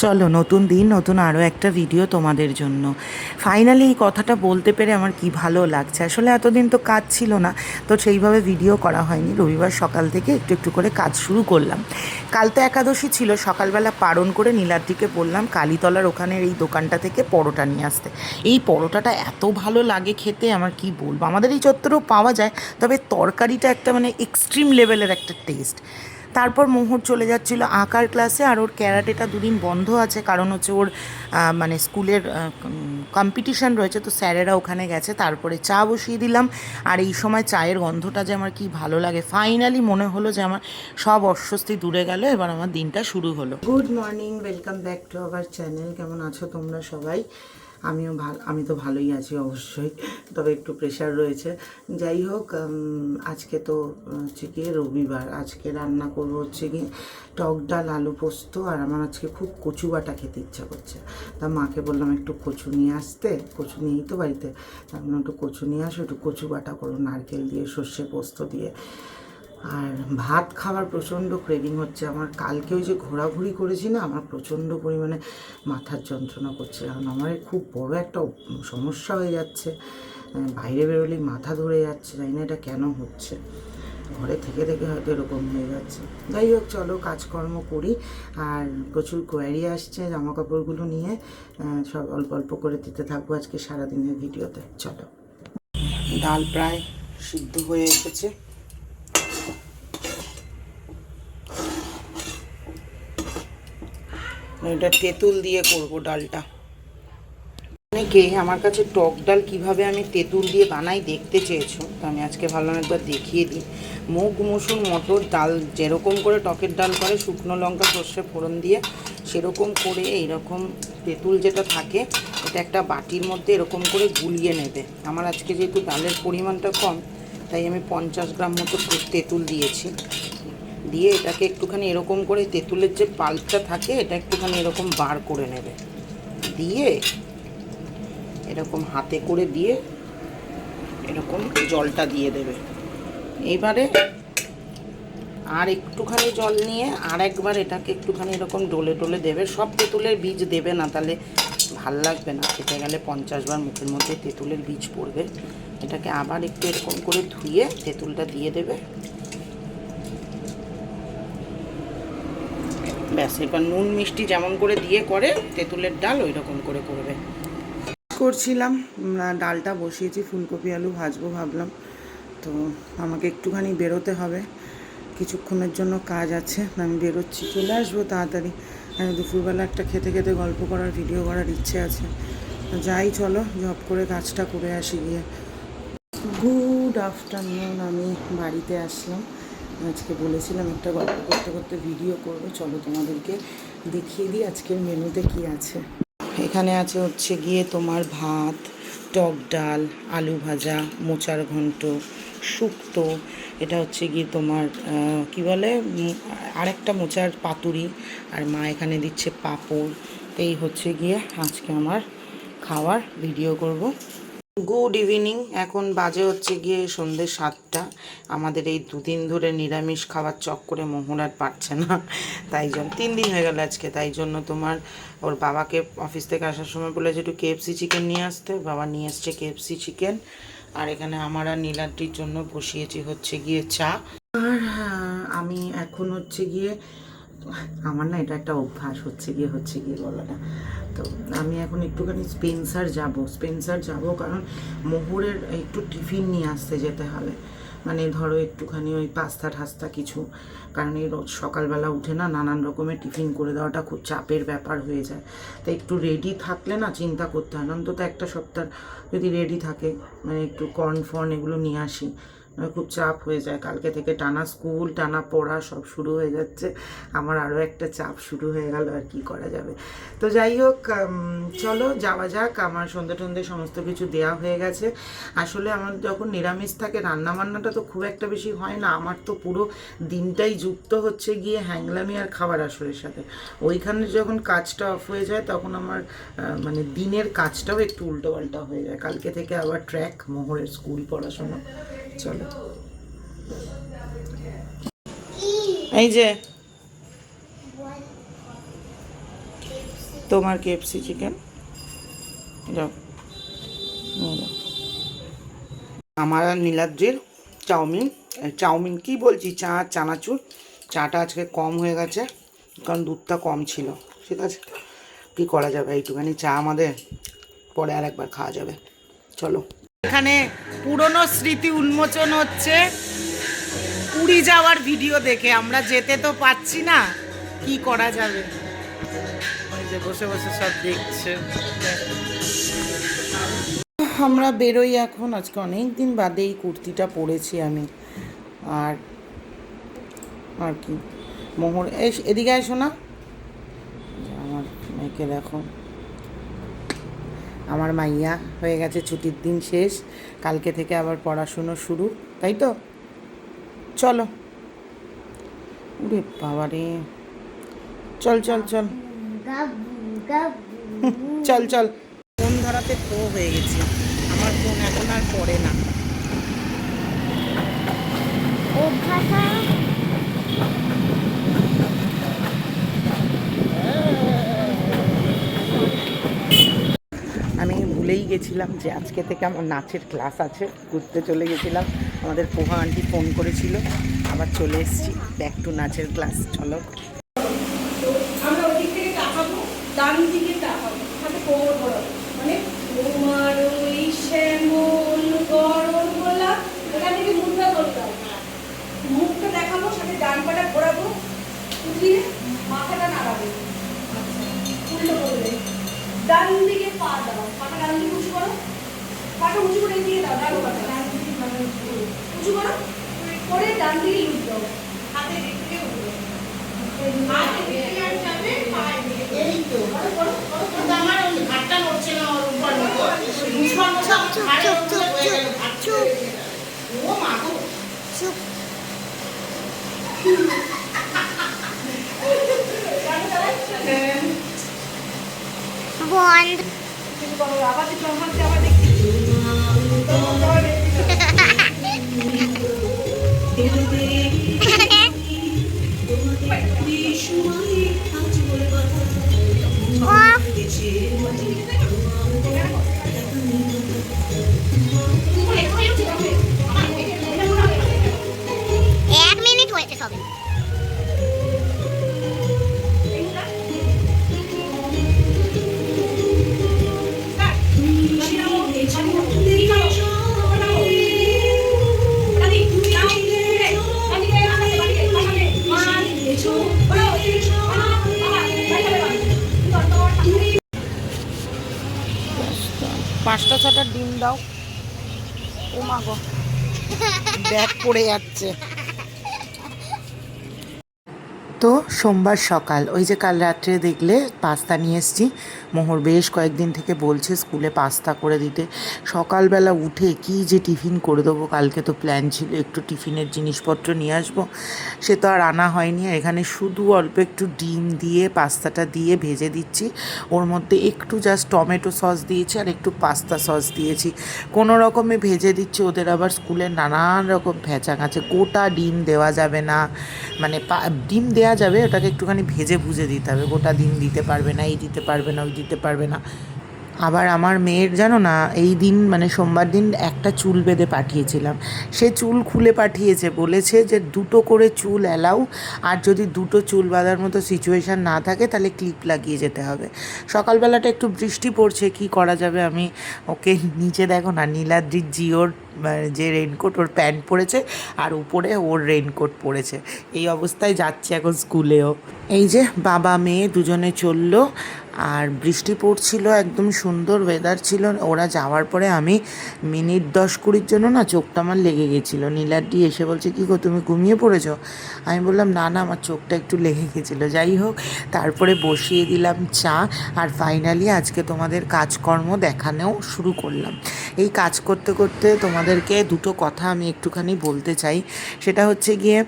চলো নতুন দিন নতুন আরও একটা ভিডিও তোমাদের জন্য। ফাইনালি এই কথাটা বলতে পেরে আমার কি ভালো লাগছে। আসলে এতদিন তো কাজ ছিল না, তো সেইভাবে ভিডিও করা হয়নি। রবিবার সকাল থেকে একটু একটু করে কাজ শুরু করলাম। কাল তো একাদশী ছিল, সকালবেলা পারণ করে নীলাদ্রিকে বললাম কালীতলার ওখানের এই দোকানটা থেকে পরোটা নিয়ে আসতে। এই পরোটাটা এত ভালো লাগে খেতে, আমার কি বলবো। আমাদের এই চত্বরেও পাওয়া যায়, তবে তরকারিটা একটা মানে এক্সট্রিম লেভেলের একটা টেস্ট। তারপর মোহর চলে যাচ্ছিলো আঁকার ক্লাসে, আর ওর ক্যারাটেটা দুদিন বন্ধ আছে, কারণ হচ্ছে ওর মানে স্কুলের কম্পিটিশান রয়েছে, তো স্যারেরা ওখানে গেছে। তারপরে চা বসিয়ে দিলাম, আর এই সময় চায়ের গন্ধটা যে আমার কি ভালো লাগে। ফাইনালি মনে হলো যে আমার সব অস্বস্তি দূরে গেল, এবার আমার দিনটা শুরু হলো। Good morning, welcome back to our channel. কেমন আছো তোমরা সবাই? আমি তো ভালোই আছি অবশ্যই, তবে একটু প্রেশার রয়েছে। যাই হোক, আজকে তো হচ্ছে গিয়ে রবিবার। আজকে রান্না করবো হচ্ছে গিয়ে টক ডাল, আলু পোস্ত, আর আমার আজকে খুব কচু বাটা খেতে ইচ্ছা করছে। তা মাকে বললাম একটু কচু নিয়ে আসতে, কচু নিয়েই তো বাড়িতে। তারপর একটু কচু নিয়ে আসো, একটু কচু বাটা করো নারকেল দিয়ে, সর্ষে পোস্ত দিয়ে। আর ভাত খাওয়ার প্রচণ্ড ক্রেভিং হচ্ছে আমার। কালকে ওই যে ঘোরাঘুরি করেছি না, আমার প্রচণ্ড পরিমাণে মাথার যন্ত্রণা করছে। কারণ আমার খুব বড় একটা সমস্যা হয়ে যাচ্ছে, বাইরে বেরোলেই মাথা ধরে যাচ্ছে। জানি না এটা কেন হচ্ছে, ঘরে থেকে থেকে হয়তো এরকম হয়ে যাচ্ছে। যাই হোক, চলো কাজকর্ম করি। আর প্রচুর কোয়ারি আসছে জামা কাপড়গুলো নিয়ে, সব অল্প অল্প করে দিতে থাকবো আজকে সারাদিনের ভিডিওতে। চলো, ডাল প্রায় সিদ্ধ হয়ে এসেছে। এটা তেঁতুল দিয়ে করব ডালটা। অনেকে আমার কাছে টক ডাল কিভাবে আমি তেঁতুল দিয়ে বানাই দেখতে চেয়েছো, তো আমি আজকে ভাবলাম একবার দেখিয়ে দিই। মুগ, মসুর, মটর ডাল যেরকম করে টকের ডাল করে, শুকনো লঙ্কা সর্ষে ফোড়ন দিয়ে, সেরকম করে এইরকম তেঁতুল যেটা থাকে এটা একটা বাটির মধ্যে এরকম করে গুলিয়ে নেবে। আমার আজকে যেহেতু ডালের পরিমাণটা কম, তাই আমি 50 গ্রাম মতো তেঁতুল দিয়েছি। দিয়ে এটাকে একটুখানি এরকম করে, তেঁতুলের যে পাল্পটা থাকে এটা একটুখানি এরকম বার করে নেবে। দিয়ে এরকম হাতে করে দিয়ে এরকম জলটা দিয়ে দেবে। এইবারে আর একটুখানি জল নিয়ে আর একবার এটাকে একটুখানি এরকম ডলে ডলে দেবে। সব তেঁতুলের বীজ দেবে না, তাহলে ভাল লাগবে না খেতে। গেলে 50 বার মুখের মধ্যে তেঁতুলের বীজ পড়বে। এটাকে আবার একটু এরকম করে ধুয়ে তেঁতুলটা দিয়ে দেবে। ব্যাস, এবার নুন মিষ্টি যেমন করে দিয়ে করে তেঁতুলের ডাল, ওই রকম করে করবে। করছিলাম, ডালটা বসিয়েছি, ফুলকপি আলু ভাজবো ভাবলাম। তো আমাকে একটুখানি বেরোতে হবে, কিছুক্ষণের জন্য কাজ আছে, আমি বেরোচ্ছি, চলে আসবো তাড়াতাড়ি। দুপুরবেলা একটা খেতে খেতে গল্প করার, ভিডিও করার ইচ্ছে আছে। যাই, চলো ঝপ করে কাজটা করে আসি গিয়ে। গুড আফটারনুন, আমি বাড়িতে আসলাম। আজকে বলেছিলাম একটা গল্প করতে করতে ভিডিও করবো। চলো তোমাদেরকে দেখিয়ে দিই আজকের মেনুতে কি আছে। এখানে আছে হচ্ছে গিয়ে তোমার ভাত, টক ডাল, আলু ভাজা, মোচার ঘন্ট, শুক্তো, এটা হচ্ছে গিয়ে তোমার কি বলে, আরেকটা মোচার পাতুরি, আর মা এখানে দিচ্ছে পাঁপড়। এই হচ্ছে গিয়ে আজকে আমার খাওয়ার ভিডিও করব। গুড ইভিনিং, এখন বাজে হচ্ছে গিয়ে সন্ধ্যে 7টা। আমাদের এই দুদিন ধরে নিরামিষ খাওয়ার চক্করে মোহর আর পারছে না, তাই জন্য 3 দিন হয়ে গেল আজকে। তাই জন্য তোমার ওর বাবাকে অফিস থেকে আসার সময় বলেছে একটু কেএফসি চিকেন নিয়ে আসতে, বাবা নিয়ে এসছে কেএফসি চিকেন। আর এখানে আমার আর নীলাদ্রির জন্য বসিয়েছি হচ্ছে গিয়ে চা। আর আমি এখন হচ্ছে গিয়ে, আমার না এটা একটা অভ্যাস হচ্ছে গিয়ে বলাটা। তো আমি এখন একটুখানি স্পেন্সার যাব, কারণ মোহরের একটু টিফিন নিয়ে আসতে যেতে হবে। মানে ধরো একটুখানি ওই পাস্তা ঠাস্তা কিছু, কারণ এই রোজ সকালবেলা উঠে না নানান রকমের টিফিন করে দেওয়াটা খুব চাপের ব্যাপার হয়ে যায়। তাই একটু রেডি থাকলে না চিন্তা করতে হয় না, অন্তত একটা সপ্তাহ যদি রেডি থাকে, মানে একটু কর্ন এগুলো নিয়ে আসি, খুব চাপ হয়ে যায়। কালকে থেকে টানা স্কুল, টানা পড়া সব শুরু হয়ে যাচ্ছে, আমার আরও একটা চাপ শুরু হয়ে গেল, আর কি করা যাবে। তো যাই হোক, চলো যাওয়া যাক। আমার সন্ধে সমস্ত কিছু দেওয়া হয়ে গেছে। আসলে আমার যখন নিরামিষ থাকে রান্নাবান্নাটা তো খুব একটা বেশি হয় না, আমার তো পুরো দিনটাই যুক্ত হচ্ছে গিয়ে হ্যাংলামি আর খাবার আসরের সাথে। ওইখানে যখন কাজটা অফ হয়ে যায় তখন আমার মানে দিনের কাজটাও একটু উল্টোপাল্টা হয়ে যায়। কালকে থেকে আবার ট্র্যাক মোহরের স্কুল, পড়াশোনা। চলো, এই যে তোমার KFC চিকেন যাও নিয়ে যাও। আমার আর নীলাদ্রির চাউমিন কি বলছি, চানাচুর। চাটা আজকে কম হয়ে গেছে কারণ দুধটা কম ছিল। ঠিক আছে, কী করা যাবে, এইটুখানি চা আমাদের, পরে আর একবার খাওয়া যাবে। চলো, এখানে পুরনো স্মৃতি উন্মোচন হচ্ছে পুরী যাওয়ার ভিডিও দেখে। আমরা যেতে তো পাচ্ছি না, কি করা যাবে। ওই যে বসে বসে সব দেখছে। আমরা বেরোই এখন। আজকে অনেক দিন বাদে এই কুর্তিটা পরেছি আমি। আর আর কি, মোহর এদিকে আসো না। আমার মেয়েকে দেখো, আমার মাইয়া হয়ে গেছে, ছুটির দিন শেষ, কালকে থেকে আবার পড়াশুনো শুরু, তাই তো। চলো, উরে বাবা রে, চল চল চল চল চল। ফোন ধরাতে প্রো হয়ে গেছি, আমার ফোন এখন আর পড়ে না। আমি ভুলেই গেছিলাম যে আজকে থেকে আমার নাচের ক্লাস আছে। ঘুরতে চলে গেছিলাম, আমাদের পোহা আন্টি ফোন করেছিল, আবার চলে এসেছি ব্যাক টু নাচের ক্লাস। চলো, আমরা ওদিক থেকে তাকাবো, ডান দিকে তাকাবো, হাতে কোমর ঘোরাবো, মানে তোমার ওই শ্যামল গরম গোলাপ, এখান থেকে মুখটা করতে হবে। মুখটা দেখাবো, সাথে ডান পাটা ঘোরাবো, উঠিয়ে মাথাটা নাড়াবে, উল্টো করবে। ডান দিকে পা দাও, পাটা ডান দিকে উঁচু করো, পাটা উঁচু করে দিয়ে দাও, ডান পাটা ডান দিকে উঁচু করো, করে ডান দিকে লুট দাও, হাতে দিকে উঠবে। আবার দেখি এক মিনিট হয়েছে সবে। পাঁচটা ছটা ডিম দাও। ও মা গো, ব্যাগ পড়ে যাচ্ছে। তো সোমবার সকাল, ওই যে কাল রাত্রে দেখলে পাস্তা নিয়ে এসেছি। মোহর বেশ কয়েকদিন থেকে বলছে স্কুলে পাস্তা করে দিতে। সকালবেলা উঠে কি যে টিফিন করে দেবো, কালকে তো প্ল্যান ছিল একটু টিফিনের জিনিসপত্র নিয়ে আসবো, সে তো আর আনা হয়নি। এখানে শুধু অল্প একটু ডিম দিয়ে পাস্তাটা দিয়ে ভেজে দিচ্ছি, ওর মধ্যে একটু জাস্ট টমেটো সস দিয়েছি আর একটু পাস্তা সস দিয়েছি, কোনো রকমে ভেজে দিচ্ছি। ওদের আবার স্কুলে নানান রকম ভেজা আছে, গোটা ডিম দেওয়া যাবে না, মানে ডিম দেওয়া যাবে, ওটাকে একটুখানি ভেজে ভুজে দিতে হবে, গোটা ডিম দিতে পারবে না, এই দিতে পারবে না, ওই দিতে পারবে না। আবার আমার মেয়ের জানো না, এই দিন মানে সোমবার দিন একটা চুল বেঁধে পাঠিয়েছিলাম, সে চুল খুলে পাঠিয়েছে, বলেছে যে 2টো করে চুল অ্যালাউ, আর যদি 2টো চুল বাঁধার মতো সিচুয়েশান না থাকে তাহলে ক্লিপ লাগিয়ে যেতে হবে। সকালবেলাটা একটু বৃষ্টি পড়ছে, কি করা যাবে। আমি ওকে নিচে দেখো না, নীলাদ্রির জিওর যে রেনকোট, ওর প্যান্ট পরেছে আর উপরে ওর রেনকোট পরেছে, এই অবস্থায় যাচ্ছে এখন স্কুলেও। এই যে বাবা মেয়ে দুজনে চললো, আর বৃষ্টি পড়ছিল, একদম সুন্দর ওয়েদার ছিল। ওরা যাওয়ার পরে আমি মিনিট 10-20 জন্য না চোখটা আমার লেগে গেছিলো। নীলাদ্রি এসে বলছে, কী গো তুমি ঘুমিয়ে পড়েছো? আমি বললাম না না, আমার চোখটা একটু লেগে গেছিলো। যাই হোক, তারপরে বসিয়ে দিলাম চা, আর ফাইনালি আজকে তোমাদের কাজকর্ম দেখানোও শুরু করলাম। এই কাজ করতে করতে তোমাদেরকে দুটো কথা আমি একটুখানি বলতে চাই। সেটা হচ্ছে গিয়ে,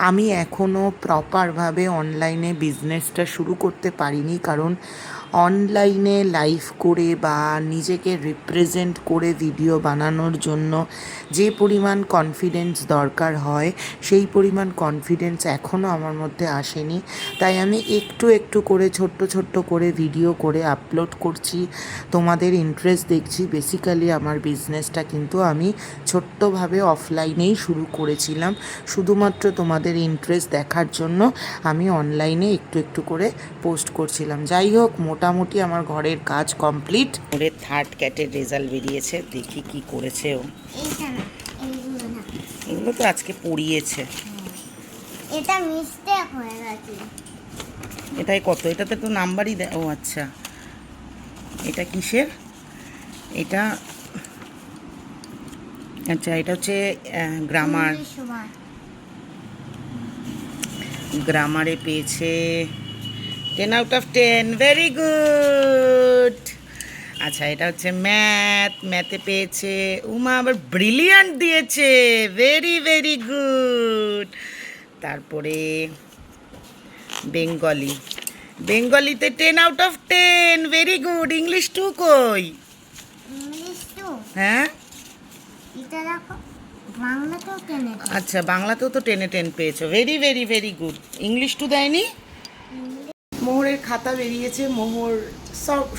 আমি এখনও প্রপারভাবে অনলাইনে বিজনেসটা শুরু করতে পারিনি, কারণ অনলাইনে লাইভ করে বা নিজেকে রিপ্রেজেন্ট করে ভিডিও বানানোর জন্য যে পরিমাণ কনফিডেন্স দরকার হয় সেই পরিমাণ কনফিডেন্স এখনও আমার মধ্যে আসেনি। তাই আমি একটু একটু করে ছোট্ট ছোট্ট করে ভিডিও করে আপলোড করছি, তোমাদের ইন্টারেস্ট দেখছি। বেসিক্যালি আমার বিজনেসটা কিন্তু আমি ছোট্টভাবে অফলাইনেই শুরু করেছিলাম, শুধুমাত্র তোমাদের ইন্টারেস্ট দেখার জন্য আমি অনলাইনে একটু একটু করে পোস্ট করছিলাম। যাই হোক, মোটামুটি আমার ঘরের কাজ কমপ্লিট। ওরে থার্ড ক্যাটের রেজাল্ট বেরিয়েছে, দেখি কি করেছে ও। এগুলো তো আজকে পড়িয়েছে। এটা মিস্টেক হয়ে গেছে। এটাই কত? এটাতে তো নাম্বারই দেয়। ও আচ্ছা, এটা কিসের? এটা আচ্ছা, এটা হচ্ছে গ্রামার। গ্রামারে পেয়েছে 10/10, ভেরি গুড। আচ্ছা, এটা হচ্ছে ম্যাথে পেয়েছে, উমা আবার ব্রিলিয়ান্ট দিয়েছে, ভেরি ভেরি গুড। তারপরে বেঙ্গলিতে 10/10, ভেরি গুড। ইংলিশ 2 কই? ইংলিশ তো হ্যাঁ, এটা দেখো, বাংলাতেও টেনে। আচ্ছা, বাংলাতেও তো 10/10 পেয়েছো, very very very good. English 2 দেয়নি? মোহরের খাতা বেরিয়েছে, মোহর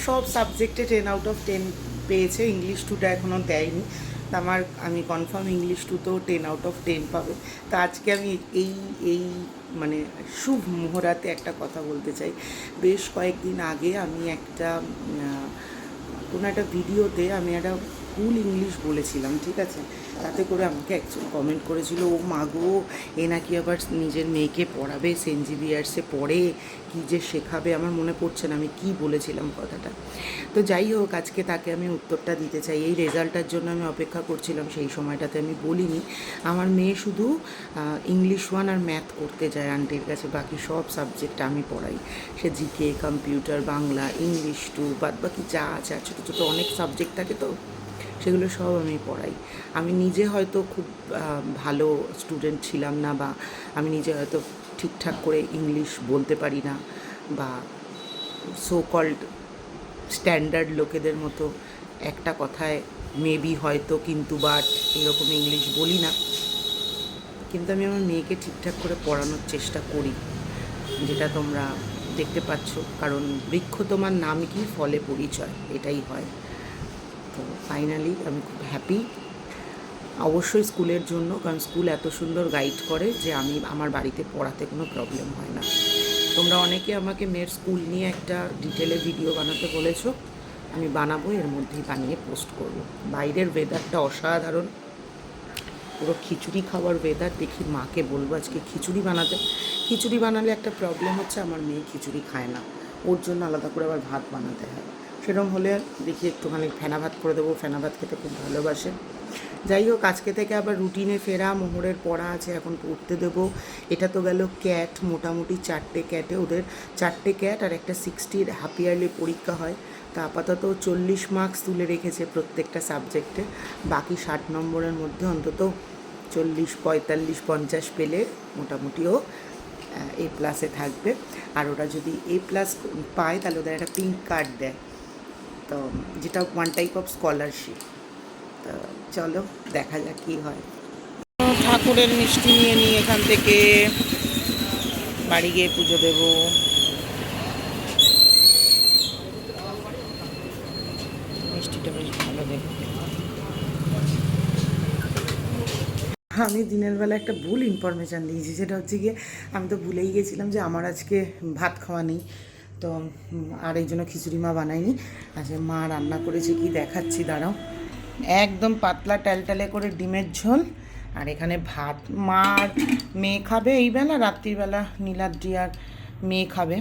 সব সাবজেক্টে 10/10 পেয়েছে, ইংলিশ 2টা এখনও দেয়নি। তা আমি কনফার্ম ইংলিশ 2তেও 10/10 পাবে। তা আজকে আমি এই মানে শুভ মুহূর্তে একটা কথা বলতে চাই। বেশ কয়েকদিন আগে আমি কোনো একটা ভিডিওতে আমি একটা ভুল ইংলিশ বলেছিলাম, ঠিক আছে? তাতে করে আমাকে একজন কমেন্ট করেছিল, ও মাগো, এ নাকি আবার নিজের মেয়েকে পড়াবে, সেন্ট জেভিয়ার্সে পড়ে, কী যে শেখাবে। আমার মনে পড়ছে না আমি কি বলেছিলাম কথাটা। তো যাই হোক, আজকে তাকে আমি উত্তরটা দিতে চাই। এই রেজাল্টটার জন্য আমি অপেক্ষা করছিলাম, সেই সময়টাতে আমি বলিনি। আমার মেয়ে শুধু ইংলিশ 1 আর ম্যাথ করতে যায় আন্টির কাছে, বাকি সব সাবজেক্ট আমি পড়াই। সে জিকে, কম্পিউটার, বাংলা, ইংলিশ 2, বাদ বাকি যা আছে, আর ছোটো ছোটো অনেক সাবজেক্ট থাকে, তো সেগুলো সব আমি পড়াই। আমি নিজে হয়তো খুব ভালো স্টুডেন্ট ছিলাম না, বা আমি নিজে হয়তো ঠিকঠাক করে ইংলিশ বলতে পারি না, বা সো কল্ড স্ট্যান্ডার্ড লোকেদের মতো একটা কথায় মেবি, হয়তো, কিন্তু, বাট এরকম ইংলিশ বলি না। কিন্তু আমি আমার মেয়েকে ঠিকঠাক করে পড়ানোর চেষ্টা করি, যেটা তোমরা দেখতে পাচ্ছ। কারণ বৃক্ষ তোমার নাম কি, ফলে পরিচয়, এটাই হয়। তো ফাইনালি আমি খুব হ্যাপি, অবশ্যই স্কুলের জন্য, কারণ স্কুল এত সুন্দর গাইড করে যে আমার বাড়িতে পড়াতে কোনো প্রবলেম হয় না। তোমরা অনেকে আমাকে মেয়ের স্কুল নিয়ে একটা ডিটেলে ভিডিও বানাতে বলেছো, আমি বানাবো, এর মধ্যেই বানিয়ে পোস্ট করব। বাইরের ওয়েদারটা অসাধারণ, পুরো খিচুড়ি খাওয়ার ওয়েদার। দেখি মাকে বলবো আজকে খিচুড়ি বানাতে। খিচুড়ি বানালে একটা প্রবলেম হচ্ছে, আমার মেয়ে খিচুড়ি খায় না, ওর জন্য আলাদা করে আবার ভাত বানাতে হয়। সেরকম হলে দেখি একটুখানি ফেনা ভাত করে দেবো, ফেনা ভাত খেতে খুব ভালোবাসে। যাই হোক, আজকে থেকে আবার রুটিনে ফেরা, মোহরের পড়া আছে, এখন পড়তে দেবো। এটা তো গেল ক্যাট, মোটামুটি 4টে ক্যাটে, ওদের 4টে ক্যাট আর একটা 60 হাফ ইয়ারলি পরীক্ষা হয়। তা আপাতত 40 মার্কস তুলে রেখেছে প্রত্যেকটা সাবজেক্টে, বাকি 60 নম্বরের মধ্যে অন্তত 40, 45, 50 পেলে মোটামুটিও A+ থাকবে। আর ওরা যদি A+ পায় তাহলে ওদের একটা পিঙ্ক কার্ড দেয়, তো যেটা ওয়ান টাইপ অফ স্কলারশিপ। তো চলো দেখা যাক কী হয়। ঠাকুরের মিষ্টি নিয়ে নিই এখান থেকে, বাড়ি গিয়ে পুজো দেবো। মিষ্টিটা বেশ ভালো দেখতে। আমি দিনের বেলা একটা ভুল ইনফরমেশান দিয়েছি, যেটা হচ্ছে গিয়ে আমি তো ভুলেই গেছিলাম যে আমার আজকে ভাত খাওয়া নেই, তো আর এই জন্য খিচুড়ি মা বানায়নি। আচ্ছা, মা রান্না করেছে কি দেখাচ্ছি, দাঁড়াও। একদম পাতলা টালটালে করে ডিমের ঝোল, আর এখানে ভাত। মা আর মেয়ে খাবে এই বেলা, রাত্রিবেলা নীলাদ্রি আর মেয়ে খাবে।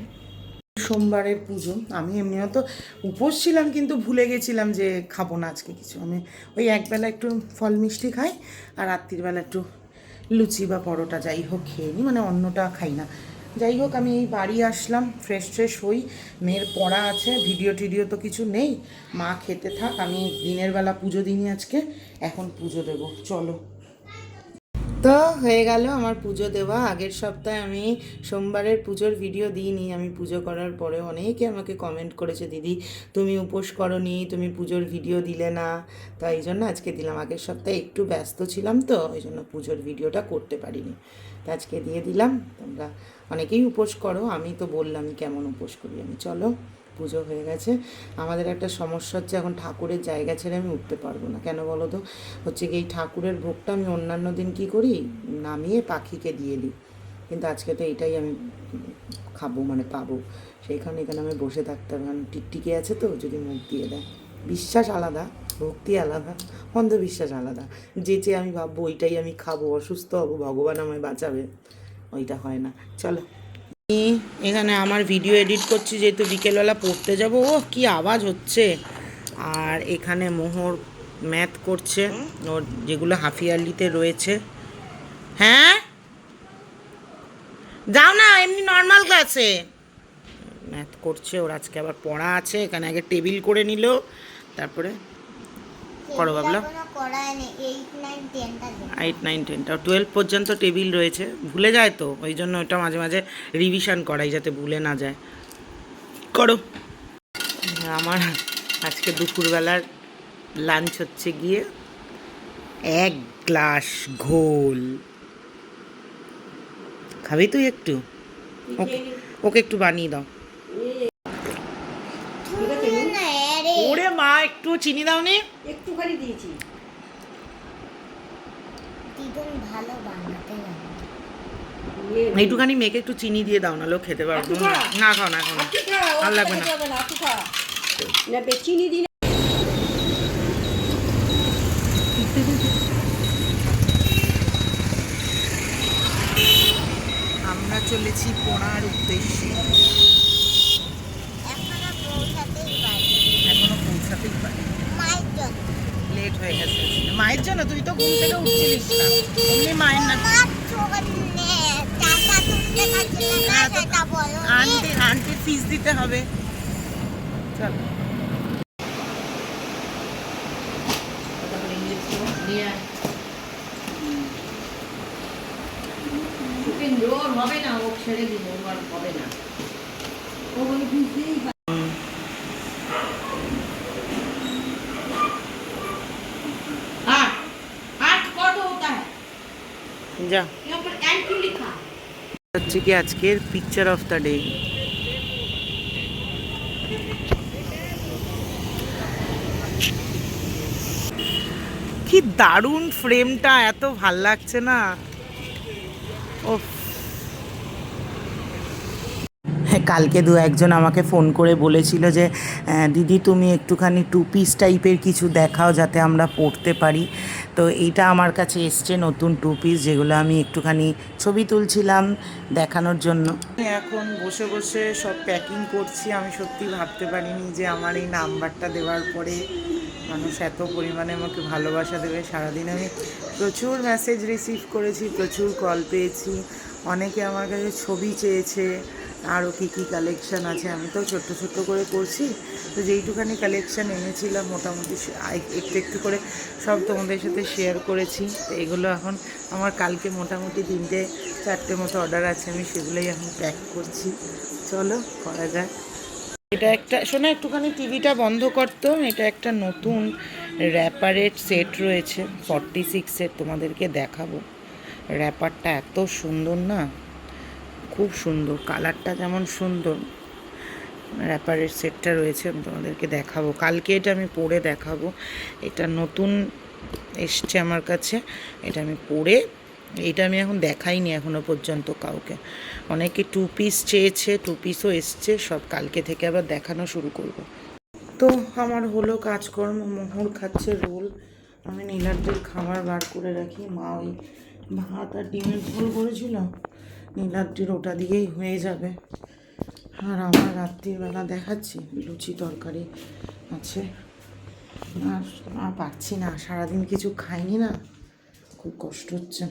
সোমবারের পুজো, আমি এমনিও তো উপোস ছিলাম, কিন্তু ভুলে গেছিলাম যে খাবো না আজকে কিছু। আমি ওই একবেলা একটু ফল মিষ্টি খাই, আর রাত্রিবেলা একটু লুচি বা পরোটা যাই হোক খেয়ে নিই, মানে অন্যটা খাই না। যাই হোক, আমি এই বাড়ি আসলাম, ফ্রেশ হই, মেয়ের পড়া আছে, ভিডিও টিডিও তো কিছু নেই, মা খেতে থাক, আমি দিনের বেলা পুজো দিইনি আজকে, এখন পুজো দেবো। চলো। তো হয়ে গেল আমার পুজো দেওয়া। আগের সপ্তাহে আমি সোমবারের পুজোর ভিডিও দিইনি। আমি পুজো করার পরে অনেকে আমাকে কমেন্ট করেছে, দিদি তুমি উপোস করনি, তুমি পুজোর ভিডিও দিলে না। তো এই জন্য আজকে দিলাম। আগের সপ্তাহে একটু ব্যস্ত ছিলাম, তো ওই জন্য পুজোর ভিডিওটা করতে পারিনি। তো আজকে দিয়ে দিলাম। তোমরা অনেকেই উপোস করো, আমি তো বললামই কেমন উপোস করি আমি। চলো, পুজো হয়ে গেছে। আমাদের একটা সমস্যা হচ্ছে, এখন ঠাকুরের জায়গা ছেড়ে আমি উঠতে পারবো না। কেন বলো তো? হচ্ছে কি, এই ঠাকুরের ভোগটা আমি অন্যান্য দিন কী করি, নামিয়ে পাখিকে দিয়ে দিই। কিন্তু আজকে তো এটাই আমি খাবো, মানে পাবো। সেইখানে এখানে আমি বসে থাকতে হবে, কারণ টিকটিকি আছে তো, যদি মুখ দিয়ে দেয়। বিশ্বাস আলাদা, ভক্তি আলাদা, অন্ধবিশ্বাস আলাদা। যে চেয়ে আমি ভাববো ওইটাই আমি খাবো, অসুস্থ হবো, ভগবান আমায় বাঁচাবে, ওইটা হয় না। চলো, এখানে আমার ভিডিও এডিট করছি, যেহেতু বিকেলবেলা পড়তে যাব। ও কি আওয়াজ হচ্ছে! আর এখানে মোহর ম্যাথ করছে, ওর যেগুলো হাফ ইয়ারলিতে রয়েছে। হ্যাঁ, যাও না, এমনি নর্মাল ক্লাসে ম্যাথ করছে। ওর আজকে আবার পড়া আছে। এখানে আগে টেবিল করে নিল, তারপরে করো ভাবলাম। 8, 9, 10 12 পর্যন্ত টেবিল রয়েছে। ভুলে যায় তো, ওই জন্য ওটা মাঝে মাঝে রিভিশন করাই, যাতে ভুলে না যায়। করো। আমার আজকে দুপুরবেলার লাঞ্চ হচ্ছে গিয়ে 1 গ্লাস ঘোল। খাবি তুই একটু? ওকে একটু বানিয়ে দাও। ওরে মা, একটু চিনি দাও নি? একটুখানি দিয়েছি। ভালো বানাতে জানে। এইটুখানি মেয়েকে একটু চিনি দিয়ে দাও, না লোক খেতে পারবো না। না খাও, না খাও, ভালো লাগবে না। চিনি দিন। আমরা চলেছি পোড়ার উদ্দেশ্যে। এখনো পৌঁছাতেই পারি, লেট হয়ে গেছে। মায়ের জন্য? তুই তো ঘুম থেকে উঠছিলিস না, এমনি মায়ের না। আন্টির ফিস দিতে হবে। চল, হবে না, ও ছেড়ে দিব, হবে না। যা। হচ্ছে কি আজকের পিকচার অফ দ্য ডে। কি দারুণ ফ্রেমটা, এত ভাল লাগছে না? ও, কালকে একজন আমাকে ফোন করে বলেছিল যে দিদি তুমি একটুখানি 2 পিস টাইপের কিছু দেখাও, যাতে আমরা পড়তে পারি। তো এইটা আমার কাছে এসছে নতুন 2 পিস, যেগুলো আমি একটুখানি ছবি তুলছিলাম দেখানোর জন্য। এখন বসে বসে সব প্যাকিং করছি। আমি সত্যি ভাবতে পারিনি যে আমার এই নাম্বারটা দেওয়ার পরে মানুষ এত পরিমাণে আমাকে ভালোবাসা দেবে। সারাদিন আমি প্রচুর মেসেজ রিসিভ করেছি, প্রচুর কল পেয়েছি। অনেকে আমার কাছে ছবি চেয়েছে, আরও কী কী কালেকশান আছে। আমি তো ছোট্ট ছোট্ট করে করছি, তো যেইটুখানি কালেকশান এনেছিলাম মোটামুটি একটু একটু করে সব তোমাদের সাথে শেয়ার করেছি। তো এগুলো এখন আমার কালকে মোটামুটি 3-4টে মতো অর্ডার আছে, আমি সেগুলোই এখন প্যাক করছি। চলো করা যায়। এটা একটা, শোনো একটুখানি টিভিটা বন্ধ করতো। এটা একটা নতুন র্যাপারের সেট রয়েছে 46-এর, তোমাদেরকে দেখাবো। র্যাপারটা এত সুন্দর না, খুব সুন্দর, কালারটা যেমন সুন্দর। র্যাপারের সেটটা রয়েছে, আমি তোমাদেরকে দেখাবো কালকে। এটা আমি পরে দেখাবো। এটা নতুন এসছে আমার কাছে, এটা আমি পরে, এটা আমি এখন দেখাইনি এখনও পর্যন্ত কাউকে। অনেকে 2 পিস চেয়েছে, 2 পিসও এসছে। সব কালকে থেকে আবার দেখানো শুরু করব। তো আমার হলো কাজকর্ম। মোহর খাচ্ছে রোল, আমি নীলাদ্রির খাবার বার করে রাখি। মা ওই ভাত আর ডিমের ঝোল করেছিল, নীলাদ্রির ওটা দিয়েই হয়ে যাবে। আর আমার রাত্রিবেলা দেখাচ্ছি লুচি তরকারি আছে। আর পাচ্ছি না, সারাদিন কিছু খাইনি না, খুব কষ্ট হচ্ছে।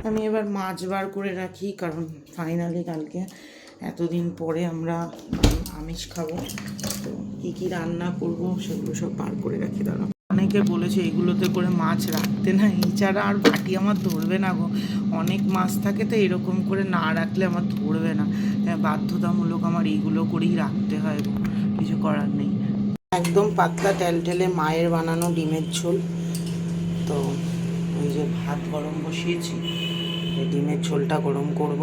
আমি এবার মাছ বার করে রাখি, কারণ ফাইনালি কালকে এতদিন পরে আমরা আমিষ খাবো। তো কী কী রান্না করবো সেগুলো সব বার করে রাখি। দাঁড়াও। অনেকে বলেছে এগুলোতে করে মাছ রাখতে, না এছাড়া আর বাটি আমার ধরবে না গো, অনেক মাছ থাকে তো এরকম করে না রাখলে আমার ধরবে না, বাধ্যতামূলক আমার এইগুলো করেই রাখতে হয় গো, কিছু করার নেই। একদম পাতলা টেলটেলে মায়ের বানানো ডিমের ঝোল। তো ওই যে ভাত গরম বসিয়েছি, এই ডিমের ঝোলটা গরম করব।